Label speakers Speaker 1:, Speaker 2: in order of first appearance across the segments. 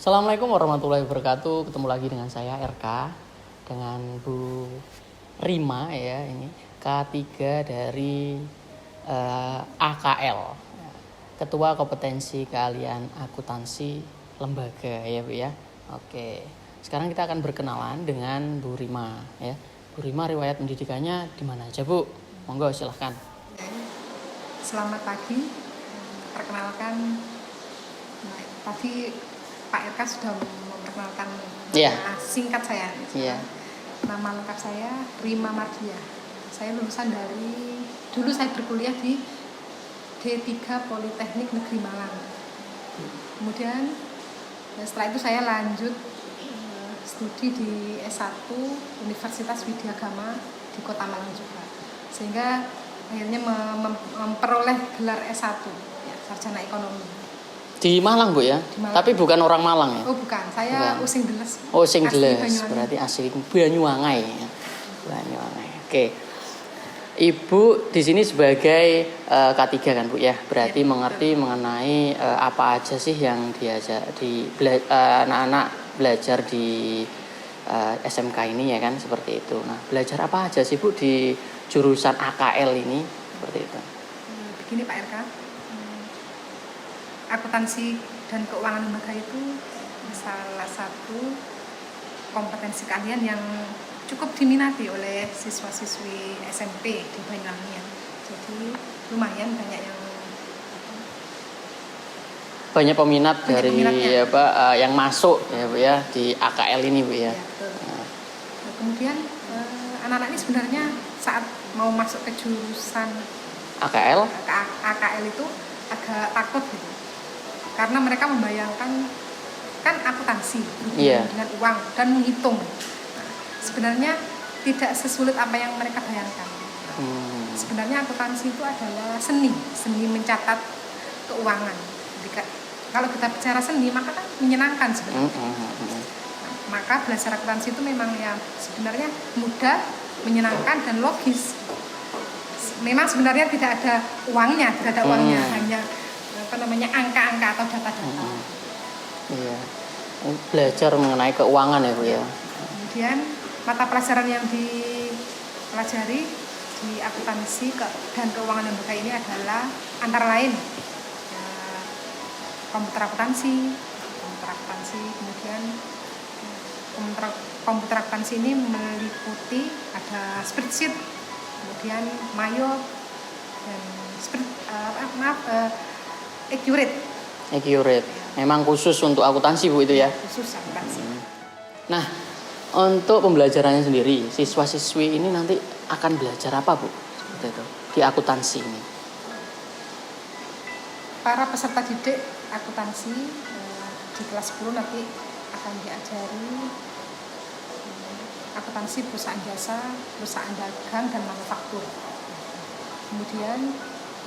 Speaker 1: Assalamualaikum warahmatullahi wabarakatuh. Ketemu lagi dengan saya RK, dengan Bu Rima ya, ini K3 dari AKL, Ketua Kompetensi Keahlian Akuntansi Lembaga ya Bu ya. Oke, sekarang kita akan berkenalan dengan Bu Rima ya. Bu Rima riwayat pendidikannya di mana aja Bu? Monggo silahkan.
Speaker 2: Selamat pagi. Perkenalkan, tadi Pak RK sudah memperkenalkan nama singkat saya. Nama lengkap saya Rima Mardia. Saya lulusan dulu saya berkuliah di D3 Politeknik Negeri Malang. Kemudian setelah itu saya lanjut studi di S1 Universitas Widyagama di Kota Malang juga. Sehingga akhirnya memperoleh gelar S1 ya, sarjana ekonomi.
Speaker 1: Di Malang Bu ya? Malang. Tapi bukan orang Malang ya?
Speaker 2: Oh bukan, saya Using Deles.
Speaker 1: Oh Using Deles, berarti asli Banyuwangi ya. Banyuwangi. Oke. Ibu di sini sebagai K3 kan Bu ya? Berarti mengerti mengenai apa aja sih yang anak-anak belajar di SMK ini ya kan, seperti itu. Nah, belajar apa aja sih Bu di jurusan AKL ini seperti itu?
Speaker 2: Begini Pak RK. Akuntansi dan keuangan lembaga itu salah satu kompetensi keahlian yang cukup diminati oleh siswa-siswi SMP di Banyuwangi. Jadi lumayan
Speaker 1: banyak peminat dari yang masuk ya Bu ya di AKL ini Bu ya.
Speaker 2: Nah, kemudian anak-anak ini sebenarnya saat mau masuk ke jurusan AKL itu agak takut gitu. Karena mereka membayangkan kan akuntansi dengan uang dan menghitung. Nah, sebenarnya tidak sesulit apa yang mereka bayangkan. Sebenarnya akuntansi itu adalah seni mencatat keuangan. Jadi, kalau kita bicara seni maka kan menyenangkan sebenarnya. Maka belajar akuntansi itu memang ya sebenarnya mudah, menyenangkan dan logis. Memang sebenarnya tidak ada uangnya, hanya angka-angka atau data-data.
Speaker 1: Iya. Belajar mengenai keuangan ya Bu ya.
Speaker 2: Kemudian mata pelajaran yang dipelajari di akuntansi dan keuangan lembaga ini adalah antara lain komputer akuntansi, kemudian komputer akuntansi ini meliputi ada spreadsheet, kemudian Mayo dan
Speaker 1: Accurate. Memang khusus untuk akuntansi Bu itu ya?
Speaker 2: Khusus akuntansi.
Speaker 1: Nah, untuk pembelajarannya sendiri, siswa-siswi ini nanti akan belajar apa Bu? Seperti itu, di akuntansi ini.
Speaker 2: Para peserta didik akuntansi di kelas 10 nanti akan diajari akuntansi perusahaan jasa, perusahaan dagang dan manufaktur. Kemudian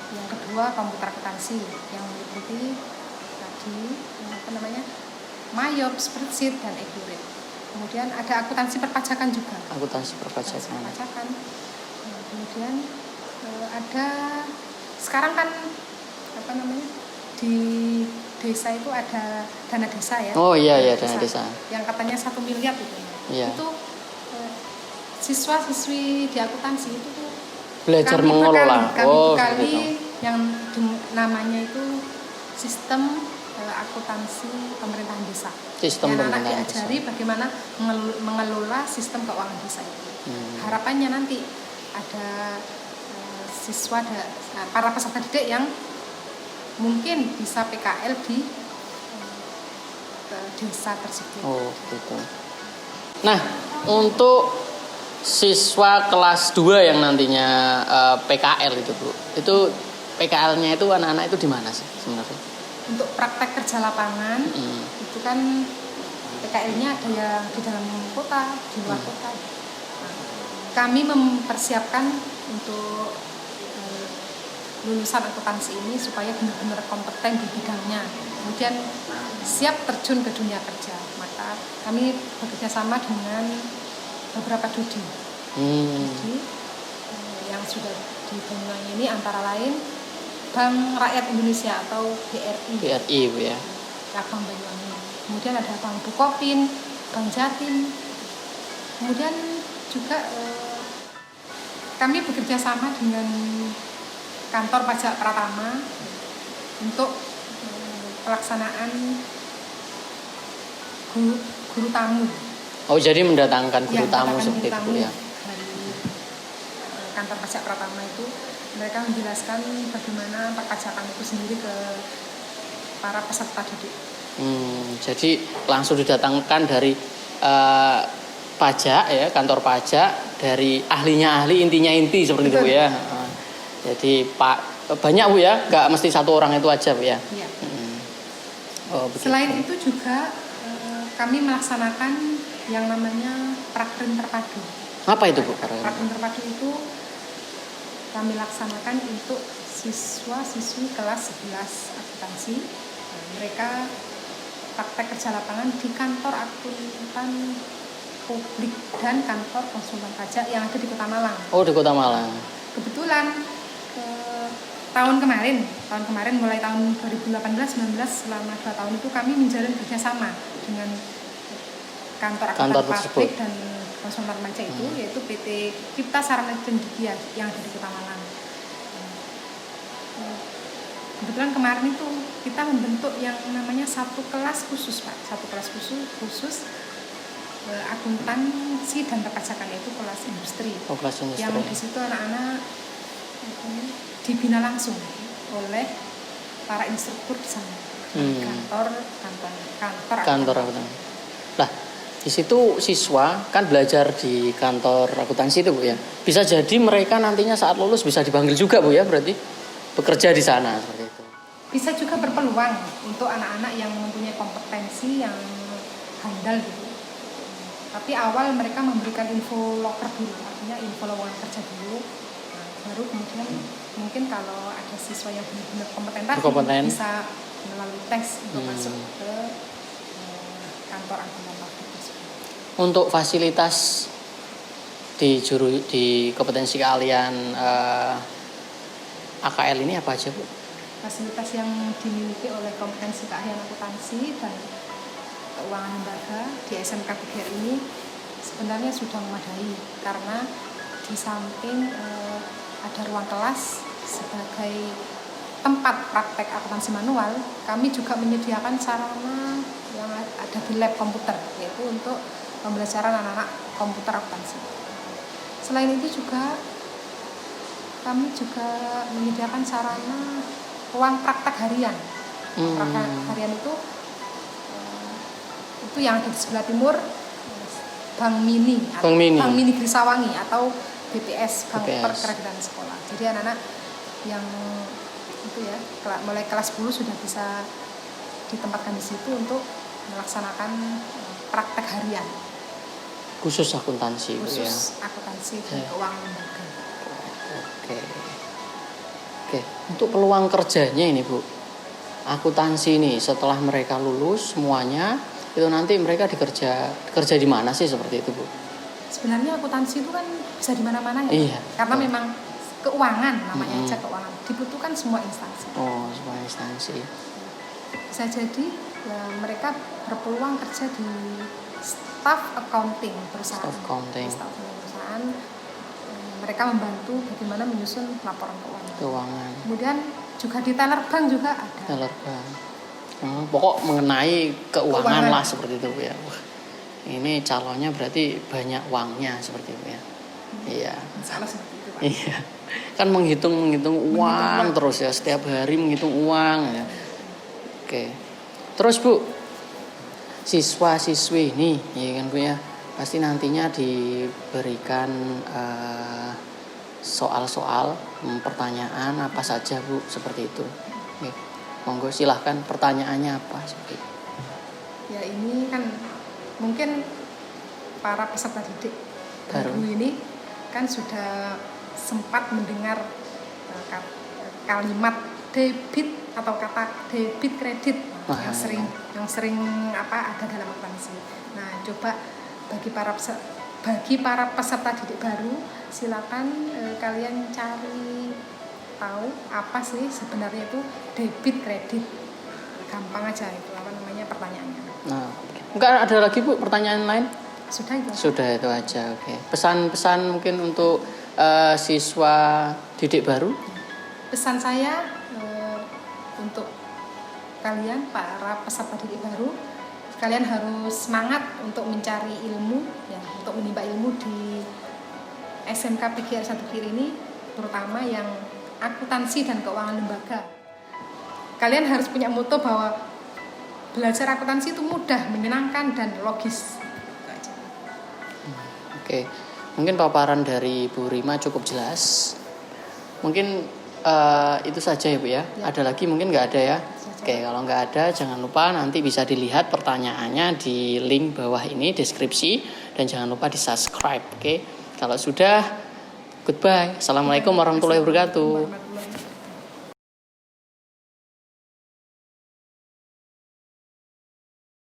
Speaker 2: yang kedua komputer akuntansi yang meliputi Mayo, spreadsheet dan accurate. Kemudian ada akuntansi perpajakan juga. Kemudian ada sekarang kan di desa itu ada dana desa ya.
Speaker 1: Oh iya dana desa.
Speaker 2: Yang katanya 1 miliar itu.
Speaker 1: Iya.
Speaker 2: Itu siswa-siswi di akuntansi itu
Speaker 1: belajar mengelola.
Speaker 2: Kali yang namanya itu sistem akuntansi pemerintahan desa. Anak diajari bagaimana mengelola sistem keuangan desa itu. Harapannya nanti ada siswa para peserta didik yang mungkin bisa PKL di desa tersebut.
Speaker 1: Oh, gitu. Nah, untuk siswa kelas 2 yang nantinya PKL itu Bu. Itu PKL-nya itu anak-anak itu di mana sih sebenarnya?
Speaker 2: Untuk praktek kerja lapangan itu kan PKL-nya ada yang di dalam kota, di luar kota. Kami mempersiapkan untuk lulusan akuntansi ini supaya benar-benar kompeten di bidangnya, kemudian siap terjun ke dunia kerja. Maka kami bekerja sama dengan beberapa Dudi yang sudah di Banyuwangi ini antara lain Bank Rakyat Indonesia atau BRI.
Speaker 1: BRI Bu ya.
Speaker 2: Bank Banyuwangi. Kemudian ada Bank Bukopin, Bank Jatim. Kemudian juga kami bekerja sama dengan kantor pajak Pratama untuk pelaksanaan guru tamu.
Speaker 1: Oh, jadi mendatangkan guru tamu seperti itu ya.
Speaker 2: Dari kantor pajak Pratama itu mereka menjelaskan bagaimana perpajakan itu sendiri ke para peserta didik.
Speaker 1: Jadi langsung didatangkan dari pajak ya, kantor pajak, dari ahlinya ahli, intinya inti seperti itu Bu ya. Jadi banyak Bu ya, nggak mesti satu orang itu aja Bu ya.
Speaker 2: Iya. Selain itu juga kami melaksanakan yang namanya prakrin terpadu.
Speaker 1: Apa itu Bu?
Speaker 2: Prakrin terpadu itu kami laksanakan untuk siswa-siswi kelas 11 akuntansi. Mereka praktek kerja lapangan di kantor akuntan publik dan kantor konsultan pajak yang ada di Kota Malang.
Speaker 1: Oh, di Kota Malang.
Speaker 2: Kebetulan tahun kemarin mulai tahun 2018-19 selama 2 tahun itu kami menjalin kerjasama dengan kantor akuntan publik dan konsultan pajak itu, yaitu PT Cipta Sarana Cendekia yang ada di Kota Malang. Kebetulan kemarin itu kita membentuk yang namanya satu kelas khusus Pak, satu kelas khusus akuntansi dan perpajakan, yaitu kelas industri.
Speaker 1: Oh, kelas industri.
Speaker 2: Yang di situ anak-anak dibina langsung oleh para instruktur di sana. Kantor akuntansi.
Speaker 1: Lah, di situ siswa kan belajar di kantor akuntansi itu Bu ya. Bisa jadi mereka nantinya saat lulus bisa dipanggil juga Bu ya, berarti bekerja di sana seperti itu.
Speaker 2: Bisa juga berpeluang untuk anak-anak yang mempunyai kompetensi yang handal gitu. Tapi awal mereka memberikan info loker dulu, artinya info lowongan kerja dulu. Nah, baru kemudian mungkin kalau ada siswa yang benar-benar kompeten bisa melalui tes untuk masuk ke kantor akuntan publik tersebut.
Speaker 1: Untuk fasilitas di kompetensi kalian AKL ini apa aja Bu?
Speaker 2: Fasilitas yang dimiliki oleh kompetensi keahlian akuntansi dan keuangan lembaga di SMK BGR ini sebenarnya sudah memadai, karena di samping ada ruang kelas sebagai tempat praktek akuntansi manual, kami juga menyediakan sarana yang ada di lab komputer, yaitu untuk pembelajaran anak-anak komputer akuntansi. Selain itu juga kami juga menyediakan sarana ruang praktek harian. Praktek harian itu yang ada di sebelah timur, Bank Mini Grisawangi atau BPS, Bank Perkreditan Sekolah. Jadi anak-anak yang itu ya mulai kelas 10 sudah bisa ditempatkan di situ untuk melaksanakan praktek harian.
Speaker 1: Khusus akuntansi
Speaker 2: akuntansi dan keuangan lembaga.
Speaker 1: Oke. Untuk peluang kerjanya ini Bu, akuntansi ini setelah mereka lulus semuanya, itu nanti mereka kerja di mana sih seperti itu Bu?
Speaker 2: Sebenarnya akuntansi itu kan bisa di mana-mana ya.
Speaker 1: Iya.
Speaker 2: Karena memang keuangan namanya aja keuangan, dibutuhkan semua instansi.
Speaker 1: Oh, semua instansi.
Speaker 2: Bisa jadi ya, mereka berpeluang kerja di staff accounting perusahaan. Staff perusahaan. Mereka membantu bagaimana menyusun laporan keuangan. Kemudian juga di teller bank juga ada.
Speaker 1: Teller bank. Pokok mengenai keuangan lah seperti itu ya. Ini calonnya berarti banyak uangnya seperti itu ya. Iya.
Speaker 2: Salah seperti itu Pak.
Speaker 1: Iya. Kan menghitung uang terus ya, setiap hari menghitung uang ya. Oke. Terus Bu, siswa-siswi ini ya kan Bu ya, pasti nantinya diberikan soal-soal, pertanyaan apa saja Bu seperti itu. Oke. Monggo silahkan, pertanyaannya apa seperti itu.
Speaker 2: Ya ini kan mungkin para peserta didik baru ini kan sudah sempat mendengar kalimat debit atau kata debit kredit yang sering ada dalam akuntansi. Nah, coba bagi para peserta didik baru, silakan kalian cari tahu apa sih sebenarnya itu debit kredit. Gampang aja itu sesuai pertanyaannya.
Speaker 1: Nah, enggak ada lagi Bu pertanyaan lain?
Speaker 2: Sudah itu.
Speaker 1: Sudah itu aja. Oke. Pesan-pesan mungkin untuk siswa didik baru?
Speaker 2: Pesan saya untuk kalian para peserta didik baru, kalian harus semangat untuk mencari ilmu, ya, untuk menimba ilmu di SMK PGR 1 Kiri ini, terutama yang akuntansi dan keuangan lembaga. Kalian harus punya moto bahwa belajar akuntansi itu mudah, menyenangkan, dan logis.
Speaker 1: Oke, mungkin paparan dari Bu Rima cukup jelas. Mungkin itu saja ya Bu ya. Ada lagi mungkin nggak ada ya? Oke, kalau nggak ada jangan lupa nanti bisa dilihat pertanyaannya di link bawah ini deskripsi, dan jangan lupa di subscribe. Oke, kalau sudah, goodbye. Assalamualaikum warahmatullahi wabarakatuh.